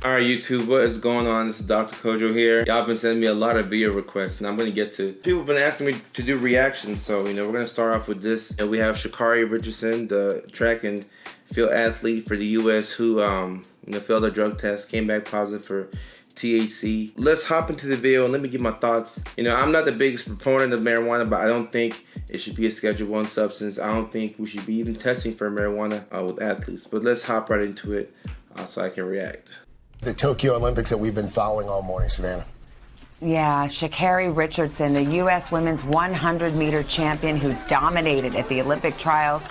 Alright YouTube, what is going on? This is Dr. Kojo here. Y'all been sending me a lot of video requests and I'm going to get to. People have been asking me to do reactions, so we're going to start off with this. And we have Shacarri Richardson, the track and field athlete for the US who failed a drug test, came back positive for THC. Let's hop into the video and let me give my thoughts. I'm not the biggest proponent of marijuana, but I don't think it should be a Schedule I substance. I don't think we should be even testing for marijuana with athletes. But let's hop right into it so I can react. The Tokyo Olympics that we've been following all morning, Savannah. Yeah, Shacarri Richardson, the U.S. women's 100-meter champion who dominated at the Olympic trials,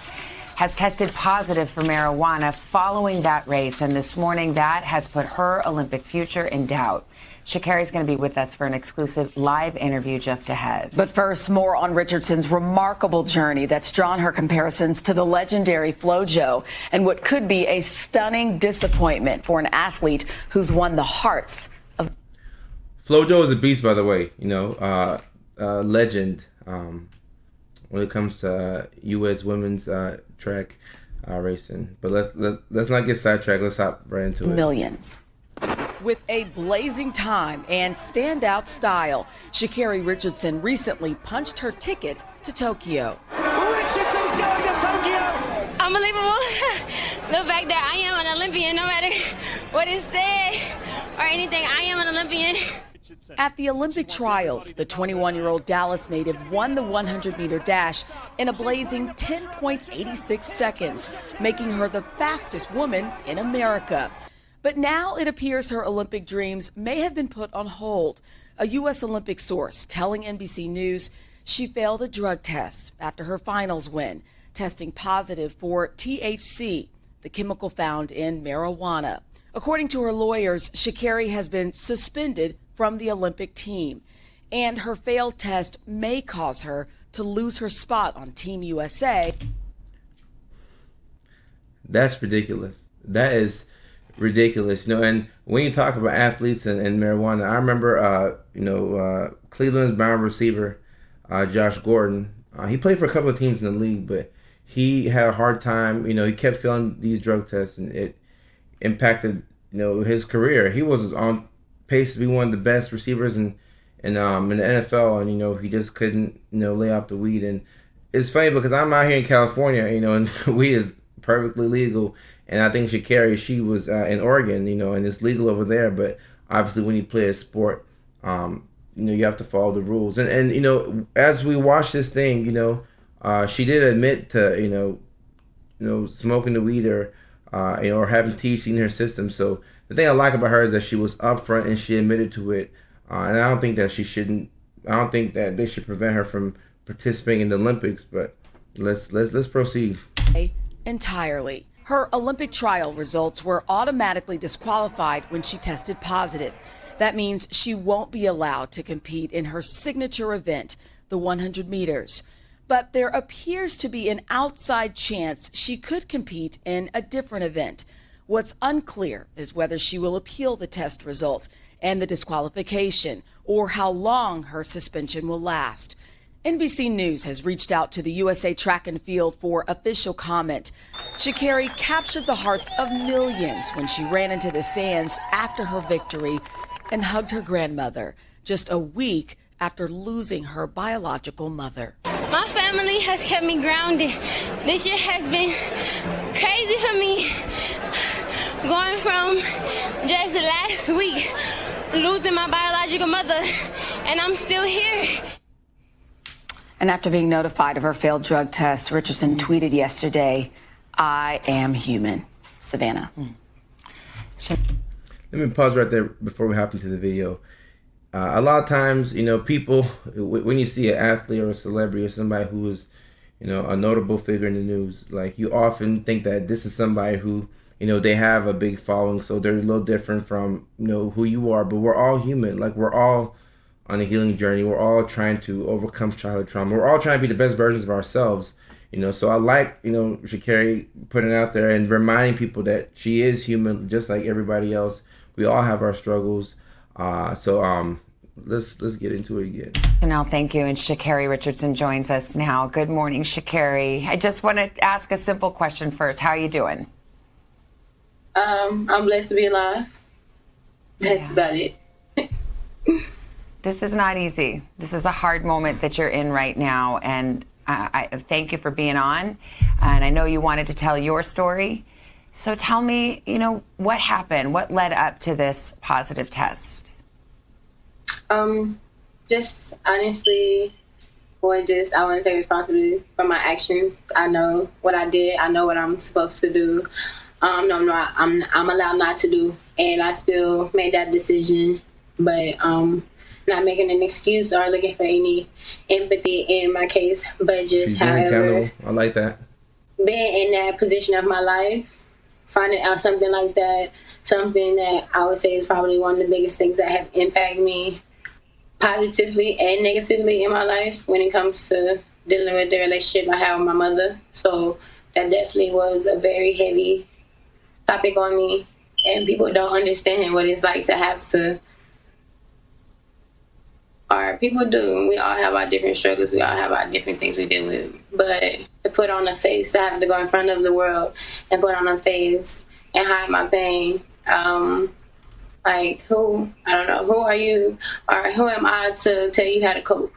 has tested positive for marijuana following that race. And this morning, that has put her Olympic future in doubt. Shacarri's going to be with us for an exclusive live interview just ahead. But first, more on Richardson's remarkable journey that's drawn her comparisons to the legendary Kojo and what could be a stunning disappointment for an athlete who's won the hearts of. Kojo is a beast, by the way. Legend when it comes to U.S. women's track racing. But let's not get sidetracked. Let's hop right into it. Millions. With a blazing time and standout style, Shacarri Richardson recently punched her ticket to Tokyo. Richardson's going to Tokyo! Unbelievable. The fact that I am an Olympian, no matter what is said or anything, I am an Olympian. At the Olympic trials, the 21-year-old Dallas native won the 100-meter dash in a blazing 10.86 seconds, making her the fastest woman in America. But now it appears her Olympic dreams may have been put on hold. A U.S. Olympic source telling NBC News she failed a drug test after her finals win, testing positive for THC, the chemical found in marijuana. According to her lawyers, Shacarri has been suspended from the Olympic team, and her failed test may cause her to lose her spot on Team USA. That's ridiculous. That is ridiculous. And when you talk about athletes and marijuana, I remember Cleveland's Brown receiver Josh Gordon. He played for a couple of teams in the league, but he had a hard time. He kept failing these drug tests, and it impacted his career. He was on pace to be one of the best receivers in the NFL, and he just couldn't lay off the weed. And it's funny because I'm out here in California, and weed is perfectly legal. And I think Shacarri, she was in Oregon, and it's legal over there. But obviously, when you play a sport, you have to follow the rules. And as we watch this thing, she did admit to smoking the weed or having THC in her system. So the thing I like about her is that she was upfront and she admitted to it. And I don't think that I don't think that they should prevent her from participating in the Olympics. But let's proceed. Entirely. Her Olympic trial results were automatically disqualified when she tested positive. That means she won't be allowed to compete in her signature event, the 100 meters. But there appears to be an outside chance she could compete in a different event. What's unclear is whether she will appeal the test result and the disqualification, or how long her suspension will last. NBC News has reached out to the USA Track and Field for official comment. Shacarri captured the hearts of millions when she ran into the stands after her victory and hugged her grandmother just a week after losing her biological mother. My family has kept me grounded. This year has been crazy for me. Going from just last week, losing my biological mother, and I'm still here. And after being notified of her failed drug test, Richardson tweeted yesterday, "I am human." Savannah. Let me pause right there before we hop into the video. A lot of times, people, when you see an athlete or a celebrity or somebody who is, a notable figure in the news, like you often think that this is somebody who, they have a big following, so they're a little different from, who you are. But we're all human. Like we're all on a healing journey. We're all trying to overcome childhood trauma. We're all trying to be the best versions of ourselves. So I like, Shacarri putting it out there and reminding people that she is human, just like everybody else. We all have our struggles. Let's get into it again. Now, thank you. And Shacarri Richardson joins us now. Good morning, Shacarri. I just want to ask a simple question first. How are you doing? I'm blessed to be alive. That's about it. This is not easy. This is a hard moment that you're in right now, and I thank you for being on. And I know you wanted to tell your story. So tell me, what happened? What led up to this positive test? Just honestly, I want to take responsibility for my actions. I know what I did. I know what I'm supposed to do. No, I'm allowed not to do, and I still made that decision. But not making an excuse or looking for any empathy in my case, but just however, I like that. Being in that position of my life, finding out something like that, something that I would say is probably one of the biggest things that have impacted me positively and negatively in my life when it comes to dealing with the relationship I have with my mother. So that definitely was a very heavy topic on me, and people don't understand what it's like to have to, or people do. We all have our different struggles. We all have our different things we deal with. But to put on a face, to have to go in front of the world and put on a face and hide my pain, like who are you, or who am I to tell you how to cope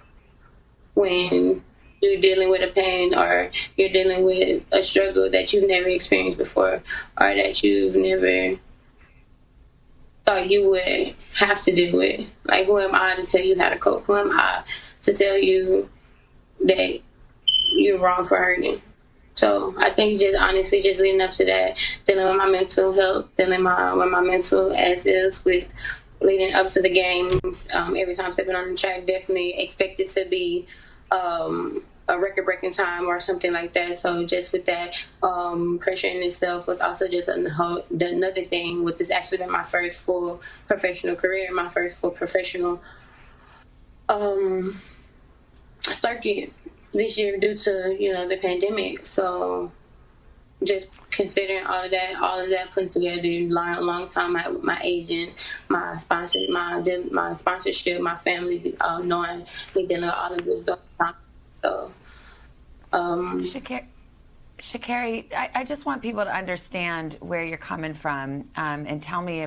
when you're dealing with a pain or you're dealing with a struggle that you've never experienced before or that you've never thought you would have to deal with. Like, who am I to tell you how to cope? Who am I to tell you that you're wrong for hurting? So I think just honestly, just leading up to that, dealing with my mental health, dealing with my mental as is with leading up to the games, every time stepping on the track, definitely expected to be a record-breaking time or something like that. So just with that, pressure in itself was also just another thing. With this actually been my first full professional career, my first full professional circuit this year due to the pandemic. So just considering all of that put together, long time, my agent, my sponsor, my sponsorship, my family, knowing me dealing with all of this stuff. So, Shacarri, I just want people to understand where you're coming from, and tell me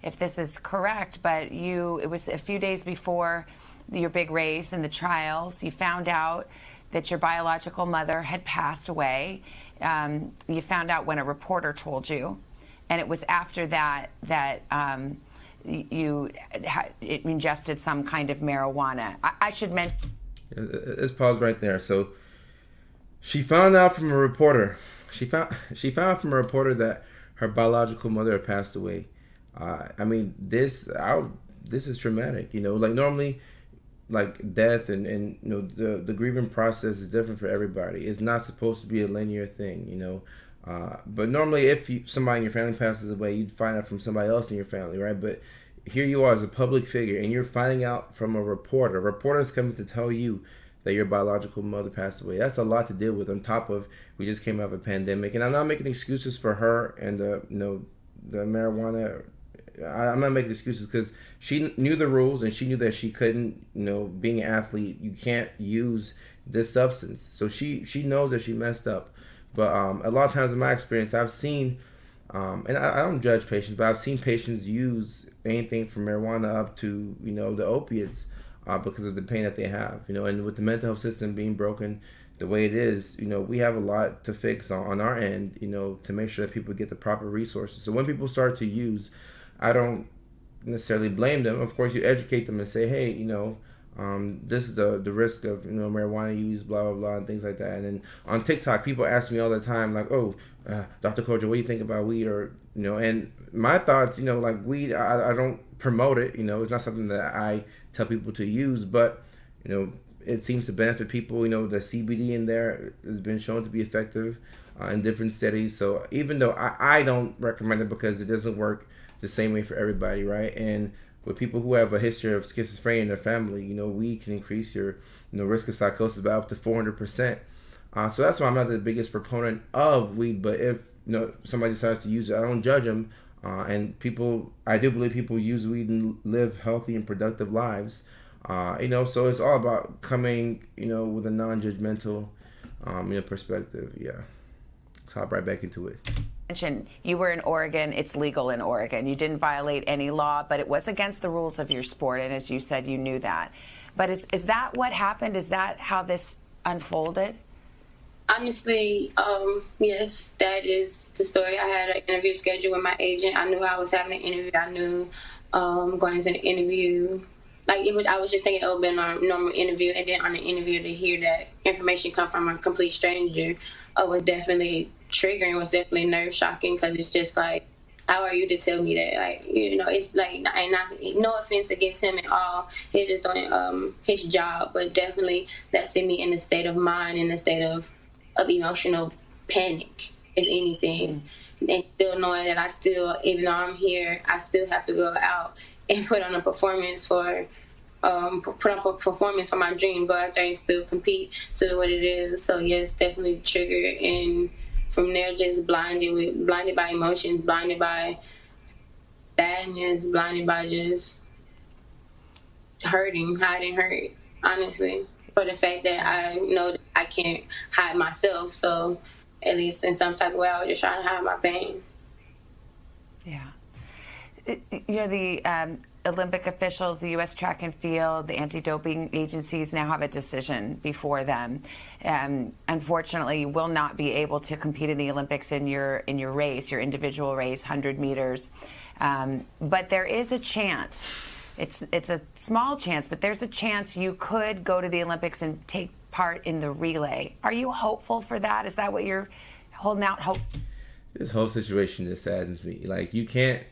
if this is correct. But it was a few days before your big race and the trials, you found out that your biological mother had passed away. You found out when a reporter told you, and it was after that you ingested some kind of marijuana. I should mention. Let's pause right there. So she found out from a reporter. She found out from a reporter that her biological mother had passed away. I mean, this is traumatic. Like normally, like death and the grieving process is different for everybody. It's not supposed to be a linear thing. But normally, if somebody in your family passes away, you'd find out from somebody else in your family, right? But here you are as a public figure, and you're finding out from a reporter. A reporter's coming to tell you that your biological mother passed away. That's a lot to deal with. On top of, we just came out of a pandemic, and I'm not making excuses for her and the marijuana. I'm not making excuses because she knew the rules and she knew that she couldn't. Being an athlete, you can't use this substance. So she knows that she messed up. But a lot of times in my experience, I've seen, and I don't judge patients, but I've seen patients use anything from marijuana up to the opiates because of the pain that they have. And with the mental health system being broken the way it is, we have a lot to fix on our end, to make sure that people get the proper resources. So when people start to use, I don't necessarily blame them. Of course, you educate them and say, hey, this is the risk of marijuana use, blah blah blah, and things like that. And then on TikTok, people ask me all the time, like, oh, Dr. Kojo, what do you think about weed? Or and my thoughts, like weed, I don't promote it. It's not something that I tell people to use, but it seems to benefit people. The CBD in there has been shown to be effective in different studies. So even though I don't recommend it because it doesn't work the same way for everybody, right? And with people who have a history of schizophrenia in their family, weed can increase your risk of psychosis by up to 400%. So that's why I'm not the biggest proponent of weed. But if somebody decides to use it, I don't judge them. And I do believe people use weed and live healthy and productive lives. So it's all about coming, with a non-judgmental, perspective. Yeah. Let's hop right back into it. mentioned you were in Oregon. It's legal in Oregon. You didn't violate any law, but it was against the rules of your sport. And as you said, you knew that. But is that what happened? Is that how this unfolded? Honestly, yes, that is the story. I had an interview scheduled with my agent. I knew I was having an interview. I knew going into the interview, like I was just thinking it would be a normal interview, and then on the interview to hear that information come from a complete stranger was definitely triggering. Was definitely nerve shocking, because it's just like, how are you to tell me that? Like, it's like, and no offense against him at all. He's just doing his job, but definitely that sent me in a state of mind, in a state of emotional panic, if anything. And still knowing that I still, even though I'm here, I still have to go out and put on a performance for my dream, go out there and still compete to what it is. So yes, definitely triggered, and from there just blinded by emotions, blinded by sadness, blinded by just hiding hurt, honestly. For the fact that I know that I can't hide myself, so at least in some type of way I was just trying to hide my pain. Yeah. The Olympic officials, the U.S. track and field, the anti-doping agencies now have a decision before them. Unfortunately, you will not be able to compete in the Olympics in your race, your individual race, 100 meters. But there is a chance. It's a small chance, but there's a chance you could go to the Olympics and take part in the relay. Are you hopeful for that? Is that what you're holding out hope? This whole situation just saddens me. Like, you can't.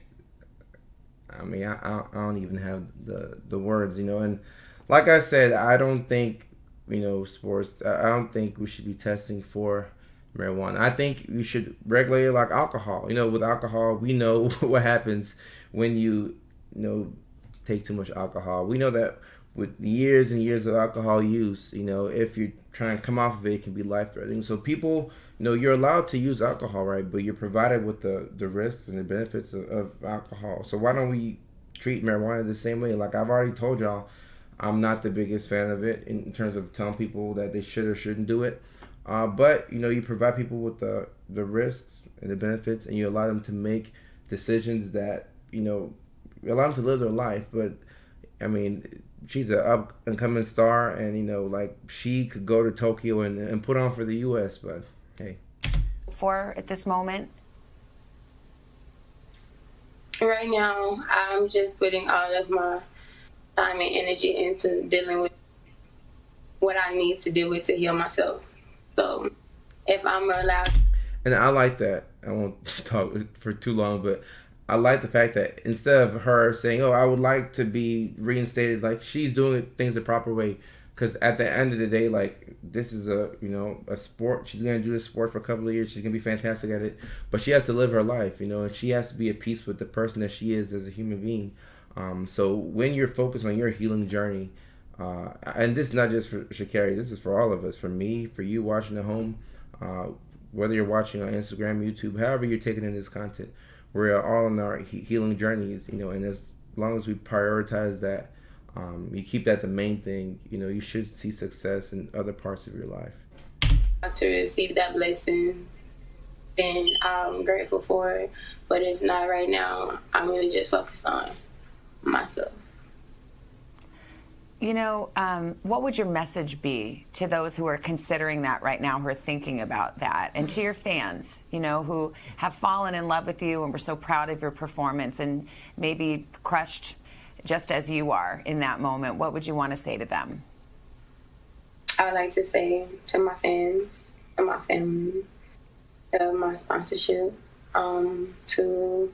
I mean, I don't even have the words, And like I said, I don't think, sports. I don't think we should be testing for marijuana. I think we should regulate it like alcohol. With alcohol, we know what happens when you take too much alcohol. We know that with years and years of alcohol use, if you're trying to come off of it, it can be life-threatening. So people, you're allowed to use alcohol, right? But you're provided with the risks and the benefits of alcohol. So why don't we treat marijuana the same way? Like I've already told y'all, I'm not the biggest fan of it in terms of telling people that they should or shouldn't do it. But, you provide people with the risks and the benefits, and you allow them to make decisions that, allow them to live their life. But I mean, she's an up and coming star, and like she could go to Tokyo and put on for the U.S. But hey, for at this moment, right now, I'm just putting all of my time and energy into dealing with what I need to deal with to heal myself. So if I'm allowed, and I like that. I won't talk for too long, but I like the fact that instead of her saying, "Oh, I would like to be reinstated," like she's doing things the proper way. Because at the end of the day, like this is a sport. She's gonna do this sport for a couple of years. She's gonna be fantastic at it, but she has to live her life, and she has to be at peace with the person that she is as a human being. So when you're focused on your healing journey, and this is not just for Shacarri, this is for all of us, for me, for you watching at home, whether you're watching on Instagram, YouTube, however you're taking in this content. We're all on our healing journeys, and as long as we prioritize that, you keep that the main thing, you should see success in other parts of your life. To receive that blessing, then I'm grateful for it. But if not right now, I'm going to just focus on myself. What would your message be to those who are considering that right now, who are thinking about that, and to your fans, who have fallen in love with you and were so proud of your performance and maybe crushed just as you are in that moment? What would you want to say to them? I would like to say to my fans and my family, to my sponsorship, to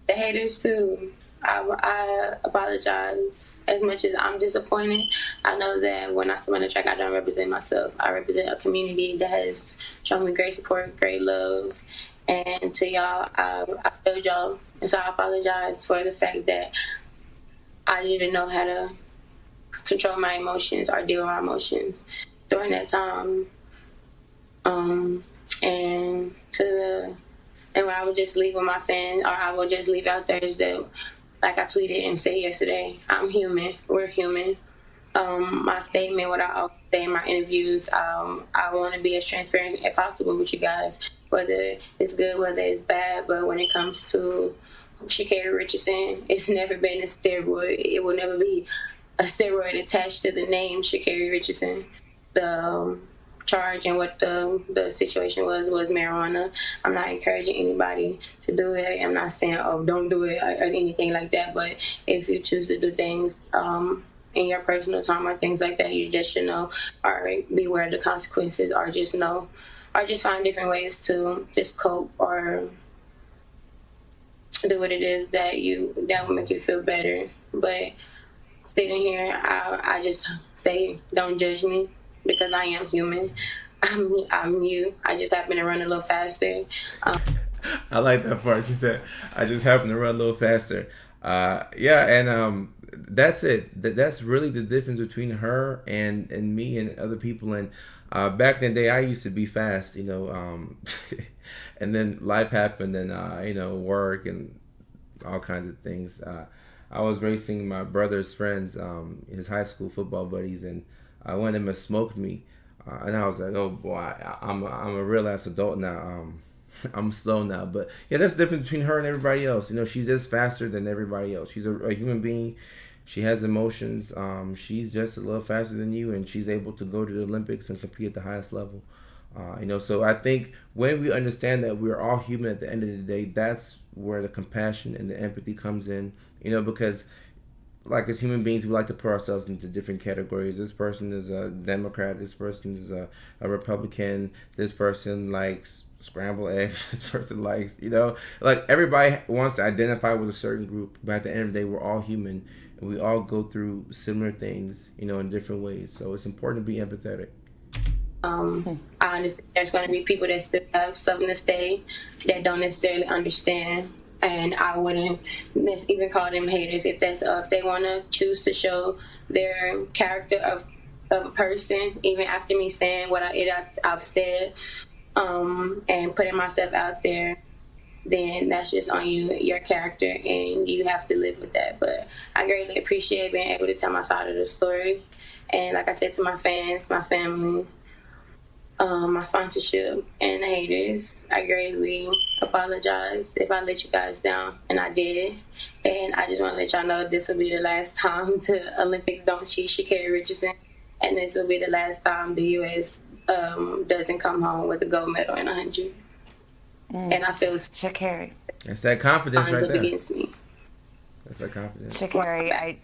the haters too. I apologize as much as I'm disappointed. I know that when I swim on the track, I don't represent myself. I represent a community that has shown me great support, great love. And to y'all, I failed y'all. And so I apologize for the fact that I didn't know how to control my emotions or deal with my emotions during that time. And what I would just leave with my fans, or I would just leave out there, is that, like I tweeted and said yesterday, I'm human. We're human. My statement, what I always say in my interviews, I want to be as transparent as possible with you guys. whether it's good, whether it's bad. But when it comes to Shacarri Richardson, it's never been a steroid. It will never be a steroid attached to the name Shacarri Richardson. The charge and what the situation was marijuana. I'm not encouraging anybody to do it. I'm not saying, oh, don't do it or anything like that. But if you choose to do things in your personal time or things like that, you just should know, all right, beware of the consequences, or just know, or just find different ways to just cope or do what it is that will make you feel better. But sitting here, I just say, don't judge me, because I am human. I'm you. I just happen to run a little faster. I like that part. She said, I just happen to run a little faster. Yeah, and that's it. That's really the difference between her and me and other people. And back in the day, I used to be fast, and then life happened, and work and all kinds of things. I was racing my brother's friends, his high school football buddies, and one of them had smoked me, and I was like, "Oh boy, I'm a real ass adult now. I'm slow now." But yeah, that's the difference between her and everybody else. She's just faster than everybody else. She's a human being. She has emotions. She's just a little faster than you, and she's able to go to the Olympics and compete at the highest level. So I think when we understand that we're all human at the end of the day, that's where the compassion and the empathy comes in. Because like as human beings, we like to put ourselves into different categories. This person is a Democrat. This person is a Republican. This person likes scrambled eggs. This person likes, like everybody wants to identify with a certain group. But at the end of the day, we're all human, and we all go through similar things, in different ways. So it's important to be empathetic. I understand there's going to be people that still have something to say that don't necessarily understand. And I wouldn't even call them haters if they want to choose to show their character of a person, even after me saying what I've said, and putting myself out there, then that's just on you, your character, and you have to live with that. But I greatly appreciate being able to tell my side of the story. And like I said to my fans, my family, my sponsorship, and the haters, I greatly apologize if I let you guys down, and I did. And I just want to let y'all know this will be the last time the Olympics don't see Shacarri Richardson, and this will be the last time the U.S. Doesn't come home with a gold medal in 100. And I feel Shacarri. That's that confidence right there. Against me. That's that confidence. Shacarri,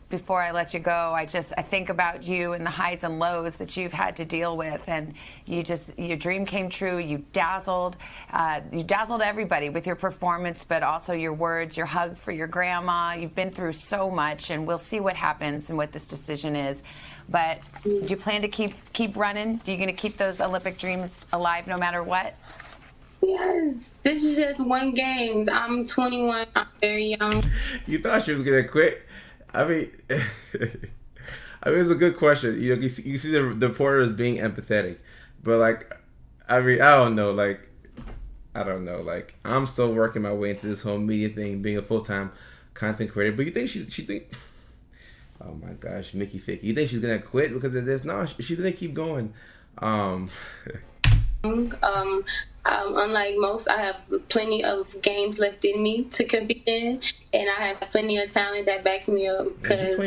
before I let you go, I think about you and the highs and lows that you've had to deal with, and your dream came true. You dazzled everybody with your performance, but also your words, your hug for your grandma. You've been through so much, and we'll see what happens and what this decision is. But do you plan to keep running? Are you going to keep those Olympic dreams alive no matter what? Yes, this is just one game. I'm 21. I'm very young. You thought she was gonna quit? I mean, it's a good question. You see the reporters being empathetic, but I don't know. I'm still working my way into this whole media thing, being a full-time content creator. But you think she think? Oh my gosh, Mickey Ficky. You think she's gonna quit because of this? No, she's gonna keep going. Unlike most, I have plenty of games left in me to compete in, and I have plenty of talent that backs me up, because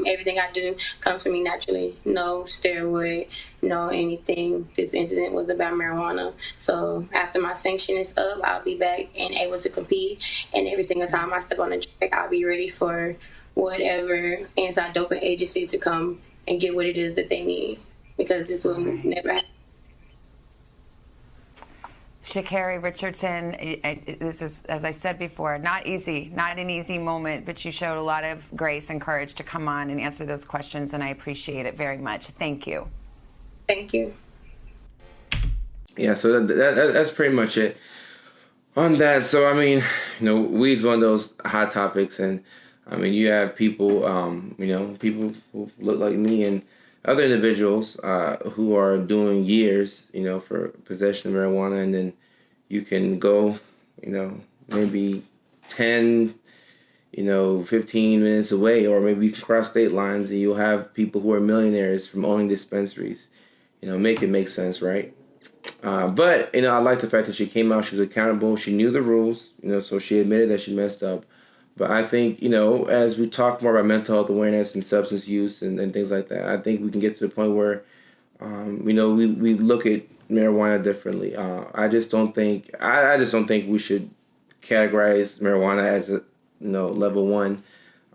everything I do comes from me naturally. No steroid, no anything. This incident was about marijuana. So after my sanction is up, I'll be back and able to compete, and every single time I step on the track, I'll be ready for whatever anti-doping agency to come and get what it is that they need, because this will never happen. Shacarri Richardson, this is, as I said before, not easy, not an easy moment, but you showed a lot of grace and courage to come on and answer those questions, and I appreciate it very much. Thank you. Thank you. Yeah, so that's pretty much it on that. So, weed's one of those hot topics, and, you have people, people who look like me and other individuals who are doing years, for possession of marijuana, and then you can go, maybe 10, 15 minutes away, or maybe you can cross state lines, and you'll have people who are millionaires from owning dispensaries. Make it make sense, right? But, I like the fact that she came out, she was accountable, she knew the rules, so she admitted that she messed up. But I think, as we talk more about mental health awareness and substance use and things like that, I think we can get to the point where, we look at marijuana differently. I just don't think we should categorize marijuana as a, level 1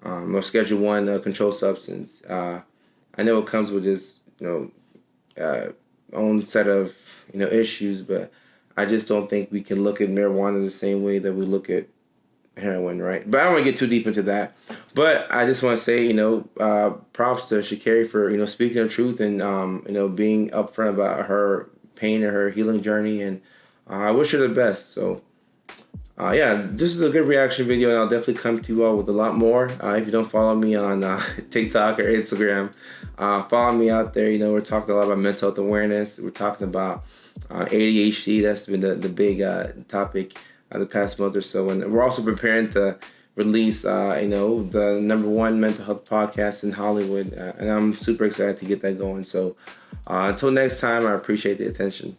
or schedule 1 controlled substance. I know it comes with this, own set of, issues, but I just don't think we can look at marijuana the same way that we look at heroin, right? But I don't want to get too deep into that. But I just want to say, props to Shacarri for, speaking the truth and, being upfront about her pain and her healing journey. And I wish her the best. So, this is a good reaction video, and I'll definitely come to you all with a lot more. If you don't follow me on TikTok or Instagram, follow me out there. We're talking a lot about mental health awareness. We're talking about ADHD. That's been the big topic the past month or so. And we're also preparing to release, the #1 mental health podcast in Hollywood. And I'm super excited to get that going. So until next time, I appreciate the attention.